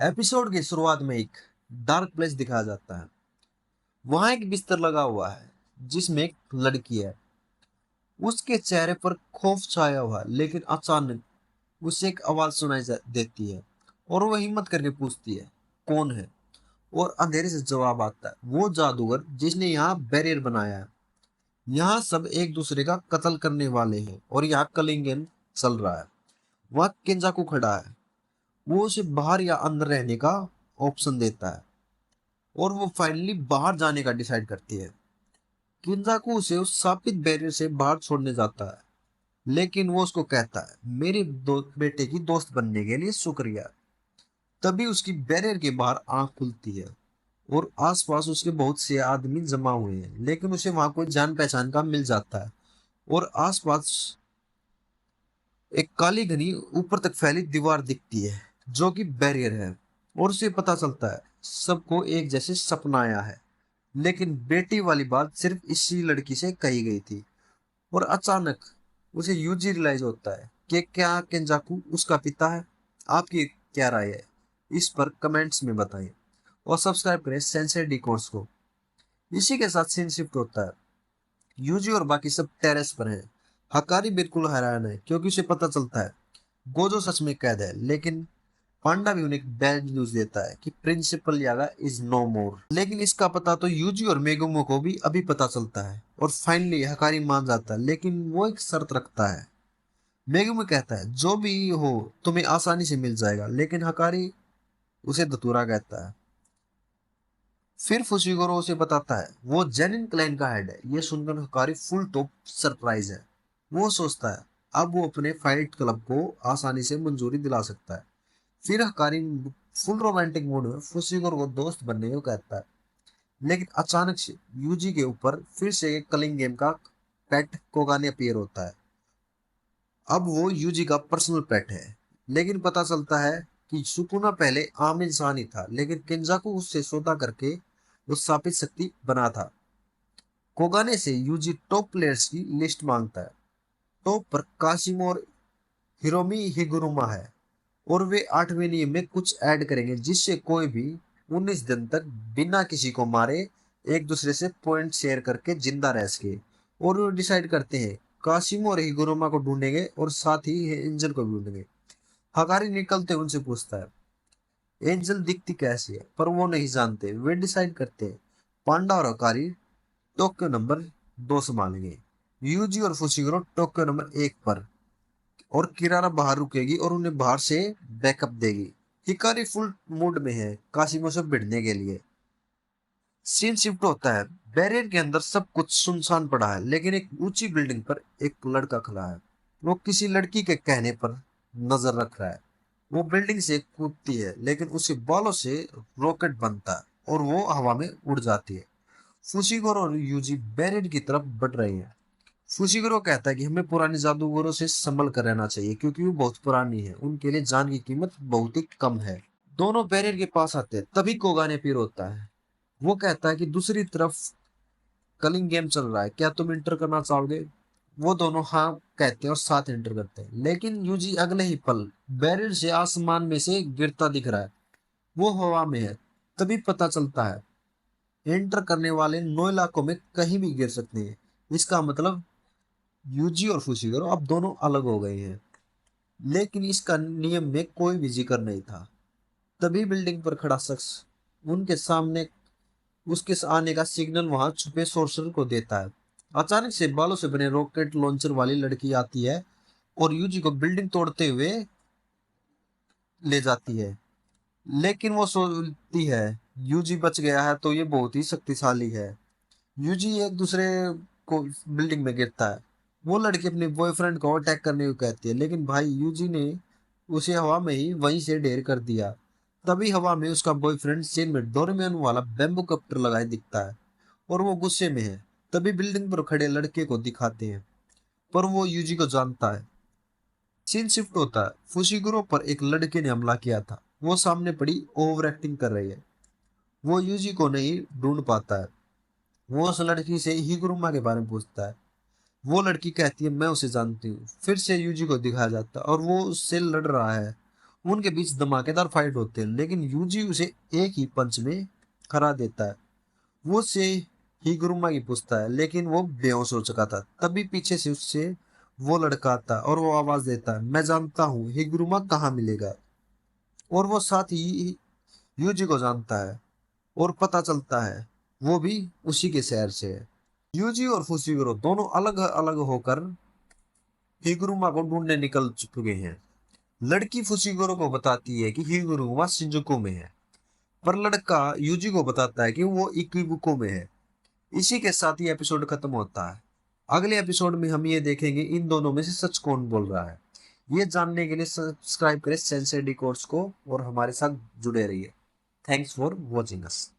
Episode की शुरुआत में एक डार्क प्लेस दिखाया जाता है। वहां एक बिस्तर लगा हुआ है जिसमें एक लड़की है। उसके चेहरे पर खौफ छाया हुआ है, लेकिन अचानक उसे एक आवाज देती है और वो हिम्मत करके पूछती है, कौन है? और अंधेरे से जवाब आता है, वो जादूगर जिसने यहाँ बैरियर बनाया है। यहाँ सब एक दूसरे का कत्ल करने वाले हैं और यहाँ कलिंग गेम चल रहा है। वह केंजाकू खड़ा है। वो उसे बाहर या अंदर रहने का ऑप्शन देता है और वो फाइनली बाहर जाने का डिसाइड करती है। किंजाकू उसे उस शापित बैरियर से बाहर छोड़ने जाता है, लेकिन वो उसको कहता है, मेरे बेटे की दोस्त बनने के लिए शुक्रिया। तभी उसकी बैरियर के बाहर आंख खुलती है और आसपास उसके बहुत से आदमी जमा हुए हैं, लेकिन उसे वहां कोई जान पहचान का मिल जाता है और आसपास एक काली घनी ऊपर तक फैली दीवार दिखती है जो कि बैरियर है। और उसे पता चलता है सबको एक जैसे सपना आया है, लेकिन बेटी वाली बात सिर्फ इसी लड़की से कही गई थी। और अचानक उसे यूजी रियलाइज होता है कि क्या केंजाकू उसका पिता है। आपकी क्या राय है इस पर कमेंट्स में बताएं और सब्सक्राइब करें सेंसर डी कोर्स को। इसी के साथ सीन शिफ्ट होता है। यूजी और बाकी सब टेरेस पर हैं। हकारी बिल्कुल हैरान है क्योंकि उसे पता चलता है गोजो सच में कैद है, लेकिन पांडा भी उन्हें बैड न्यूज देता है कि प्रिंसिपल यागा इज नो मोर। लेकिन इसका पता तो यूजी और मेगुमो को भी अभी पता चलता है और फाइनली हकारी मान जाता है, लेकिन वो एक शर्त रखता है। मेगुमो कहता है जो भी हो तुम्हें आसानी से मिल जाएगा, लेकिन हकारी उसे धतूरा कहता है। फिर फुशिगोरो उसे बताता है वो जेनिन क्लैन का हेड है। ये सुनकर हकारी फुल टॉप सरप्राइज है। वो सोचता है अब वो अपने फाइट क्लब को आसानी से मंजूरी दिला सकता है। फिर हकारी फुल रोमांटिक मूड में फुशिगोरो को दोस्त बनने को कहता है, लेकिन अचानक से यूजी के ऊपर फिर से एक कलिंग गेम का पेट कोगाने अपीयर होता है। अब वो यूजी का पर्सनल पेट है, लेकिन पता चलता है कि सुकुना पहले आम इंसान ही था, लेकिन केंजाकू उससे सौदा करके वो शापित शक्ति बना था। कोगाने से यूजी टॉप प्लेयर्स की लिस्ट मांगता है। टॉप पर काशिमो और हिरोमी हिगुरुमा है और वे 8वें नियम में कुछ ऐड करेंगे जिससे कोई भी 19 दिन तक बिना किसी को मारे एक दूसरे से पॉइंट शेयर करके जिंदा रह सके। और वो डिसाइड करते हैं काशिमो और हिगुरुमा को ढूंढेंगे और साथ ही एंजल को भी ढूंढेंगे। हकारी निकलते उनसे पूछता है एंजल दिखती कैसी है, पर वो नहीं जानते। वे डिसाइड करते हैं पांडा और हकारी टोक्यो नंबर 2 संभालेंगे, यूजी और फुशिगुरो टोक्यो नंबर 1 पर, और किरारा बाहर रुकेगी और उन्हें बाहर से बैकअप देगी। हिकारी फुल मूड में है काशिमो से भिड़ने के लिए। सीन शिफ्ट होता है। बैरियर के अंदर सब कुछ सुनसान पड़ा है, लेकिन एक ऊंची बिल्डिंग पर एक लड़का खड़ा है। वो किसी लड़की के कहने पर नजर रख रहा है। वो बिल्डिंग से कूदती है, लेकिन उसके बालों से रॉकेट बनता है और वो हवा में उड़ जाती है। फुशिगोरो और यूजी बैरियर की तरफ बढ़ रहे हैं। फुशिगुरो कहता है कि हमें पुराने जादूगरों से संभल कर रहना चाहिए क्योंकि वो बहुत पुरानी है, उनके लिए जान की कीमत बहुत ही कम है। दोनों बैरियर के पास आते हैं, तभी कोगाने पीर होता है। वो कहता है कि दूसरी तरफ कलिंग गेम चल रहा है, क्या तुम इंटर करना चाहोगे? वो दोनों हाँ कहते हैं और साथ इंटर करते हैं, लेकिन यूजी अगले ही पल बैरियर से आसमान में से गिरता दिख रहा है। वो हवा में है। तभी पता चलता है एंटर करने वाले 9 इलाकों में कहीं भी गिर सकते हैं। इसका मतलब यूजी और फुशिगुरो अब दोनों अलग हो गए हैं, लेकिन इसका नियम में कोई भी जिक्र नहीं था। तभी बिल्डिंग पर खड़ा शख्स उनके सामने उसके आने का सिग्नल वहां छुपे सोर्सर को देता है। अचानक से बालों से बने रॉकेट लॉन्चर वाली लड़की आती है और यूजी को बिल्डिंग तोड़ते हुए ले जाती है, लेकिन वो सोचती है यूजी बच गया है तो ये बहुत ही शक्तिशाली है। यूजी एक दूसरे को बिल्डिंग में गिरता है। वो लड़की अपने बॉयफ्रेंड को अटैक करने को कहती है, लेकिन भाई यूजी ने उसे हवा में ही वहीं से ढेर कर दिया। तभी हवा में उसका बॉयफ्रेंड सीन में डोरेमोन वाला बैम्बू कप्टर लगाए दिखता है और वो गुस्से में है। तभी बिल्डिंग पर खड़े लड़के को दिखाते हैं, पर वो यूजी को जानता है। सीन शिफ्ट होता है। फुशिगुरो पर एक लड़के ने हमला किया था। वो सामने पड़ी ओवर एक्टिंग कर रही है। वो यूजी को नहीं ढूंढ पाता है। वो उस लड़की से हिगुरुमा के बारे में पूछता है। वो लड़की कहती है मैं उसे जानती हूँ। फिर से यूजी को दिखाया जाता है और वो उससे लड़ रहा है उनके बीच धमाकेदार फाइट होते हैं, लेकिन यूजी उसे एक ही पंच में हरा देता है। वो से हिगुरुमा की पूछता है, लेकिन वो बेहोश हो चुका था। तभी पीछे से उससे वो लड़का आता है और वो आवाज देता है, मैं जानता हूँ हिगुरुमा कहाँ मिलेगा। और वो साथ ही यूजी को जानता है और पता चलता है वो भी उसी के शहर से है। यूजी और फुशिगुरो दोनों अलग अलग होकर हिगुरुमा को ढूंढने निकल चुके हैं। लड़की फुशिगुरो को बताती है कि हिगुरुमा शिंजुकू में है, पर लड़का यूजी को बताता है कि वो इकिबुको में है। इसी के साथ ही एपिसोड खत्म होता है। अगले एपिसोड में हम ये देखेंगे इन दोनों में से सच कौन बोल रहा है। ये जानने के लिए सब्सक्राइब करें सेंसेडी कोर्स को और हमारे साथ जुड़े रहिए। Thanks for watching us.